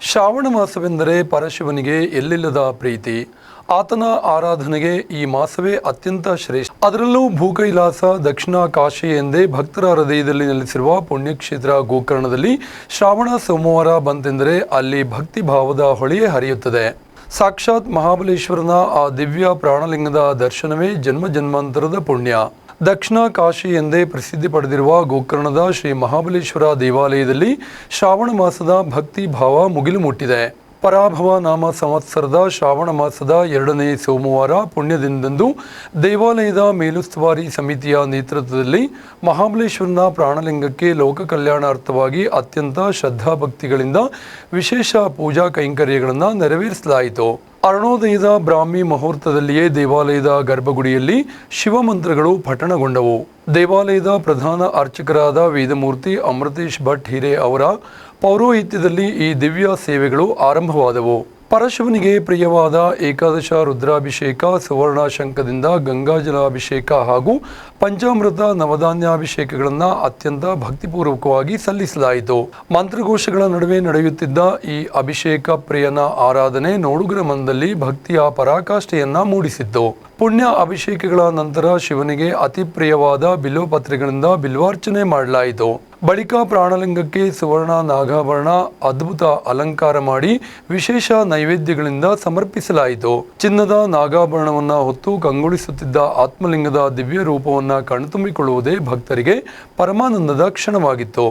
ಶ್ರಾವಣ ಮಾಸವೆಂದರೆ ಪರಶಿವನಿಗೆ ಎಲ್ಲಿಲ್ಲದ ಪ್ರೀತಿ. ಆತನ ಆರಾಧನೆಗೆ ಈ ಮಾಸವೇ ಅತ್ಯಂತ ಶ್ರೇಷ್ಠ. ಅದರಲ್ಲೂ ಭೂಕೈಲಾಸ ದಕ್ಷಿಣ ಕಾಶಿ ಎಂದೇ ಭಕ್ತರ ಹೃದಯದಲ್ಲಿ ನೆಲೆಸಿರುವ ಪುಣ್ಯಕ್ಷೇತ್ರ ಗೋಕರ್ಣದಲ್ಲಿ ಶ್ರಾವಣ ಸೋಮವಾರ ಬಂತೆಂದರೆ ಅಲ್ಲಿ ಭಕ್ತಿ ಭಾವದ ಹೊಳೆಯೇ ಹರಿಯುತ್ತದೆ. ಸಾಕ್ಷಾತ್ ಮಹಾಬಲೇಶ್ವರನ ಆ ದಿವ್ಯ ಪ್ರಾಣಲಿಂಗದ ದರ್ಶನವೇ ಜನ್ಮ ಜನ್ಮಾಂತರದ ಪುಣ್ಯ. ದಕ್ಷಿಣ ಕಾಶಿ ಎಂದೇ ಪ್ರಸಿದ್ಧಿ ಪಡೆದಿರುವ ಗೋಕರ್ಣದ ಶ್ರೀ ಮಹಾಬಲೇಶ್ವರ ದೇವಾಲಯದಲ್ಲಿ ಶ್ರಾವಣ ಮಾಸದ ಭಕ್ತಿ ಭಾವ ಮುಗಿಲು ಮುಟ್ಟಿದೆ. ಪರಾಭವ ನಾಮ ಸಂವತ್ಸರದ ಶ್ರಾವಣ ಮಾಸದ 2ನೇ ಸೋಮವಾರ ಪುಣ್ಯದಿನದಂದು ದೇವಾಲಯದ ಮೇಲುಸ್ತುವಾರಿ ಸಮಿತಿಯ ನೇತೃತ್ವದಲ್ಲಿ ಮಹಾಬಲೇಶ್ವರನ ಪ್ರಾಣಲಿಂಗಕ್ಕೆ ಲೋಕ ಕಲ್ಯಾಣಾರ್ಥವಾಗಿ ಅತ್ಯಂತ ಶ್ರದ್ಧಾಭಕ್ತಿಗಳಿಂದ ವಿಶೇಷ ಪೂಜಾ ಕೈಂಕರ್ಯಗಳನ್ನು ನೆರವೇರಿಸಲಾಯಿತು. ಅರುಣೋದಯದ ಬ್ರಾಹ್ಮಿ ಮುಹೂರ್ತದಲ್ಲಿಯೇ ದೇವಾಲಯದ ಗರ್ಭಗುಡಿಯಲ್ಲಿ ಶಿವಮಂತ್ರಗಳು ಪಠಣಗೊಂಡವು. ದೇವಾಲಯದ ಪ್ರಧಾನ ಅರ್ಚಕರಾದ ವೇದಮೂರ್ತಿ ಅಮೃತೇಶ್ ಭಟ್ ಹಿರೆ ಅವರ ಪೌರೋಹಿತ್ಯದಲ್ಲಿ ಈ ದಿವ್ಯ ಸೇವೆಗಳು ಆರಂಭವಾದವು. ಪರಶಿವನಿಗೆ ಪ್ರಿಯವಾದ ಏಕಾದಶ ರುದ್ರಾಭಿಷೇಕ, ಸುವರ್ಣ ಶಂಖದಿಂದ ಗಂಗಾಜಲಾಭಿಷೇಕ ಹಾಗೂ ಪಂಚಾಮೃತ ನವಧಾನ್ಯಾಭಿಷೇಕಗಳನ್ನು ಅತ್ಯಂತ ಭಕ್ತಿಪೂರ್ವಕವಾಗಿ ಸಲ್ಲಿಸಲಾಯಿತು. ಮಂತ್ರಘೋಷಗಳ ನಡುವೆ ನಡೆಯುತ್ತಿದ್ದ ಈ ಅಭಿಷೇಕ ಪ್ರಿಯನ ಆರಾಧನೆ ನೋಡುಗರ ಮನದಲ್ಲಿ ಭಕ್ತಿಯ ಪರಾಕಾಷ್ಠೆಯನ್ನ ಮೂಡಿಸಿತ್ತು. ಪುಣ್ಯ ಅಭಿಷೇಕಗಳ ನಂತರ ಶಿವನಿಗೆ ಅತಿ ಪ್ರಿಯವಾದ ಬಿಲ್ವಪತ್ರೆಗಳಿಂದ ಬಿಲ್ವಾರ್ಚನೆ ಮಾಡಲಾಯಿತು. ಬಳಿಕ ಪ್ರಾಣಲಿಂಗಕ್ಕೆ ಸುವರ್ಣ ನಾಗಾಭರಣ ಅದ್ಭುತ ಅಲಂಕಾರ ಮಾಡಿ ವಿಶೇಷ ನೈವೇದ್ಯಗಳಿಂದ ಸಮರ್ಪಿಸಲಾಯಿತು. ಚಿನ್ನದ ನಾಗಾಭರಣವನ್ನ ಹೊತ್ತು ಕಂಗೊಳಿಸುತ್ತಿದ್ದ ಆತ್ಮಲಿಂಗದ ದಿವ್ಯ ರೂಪವನ್ನ ಕಣ್ತುಂಬಿಕೊಳ್ಳುವುದೇ ಭಕ್ತರಿಗೆ ಪರಮಾನಂದದ ಕ್ಷಣವಾಗಿತ್ತು.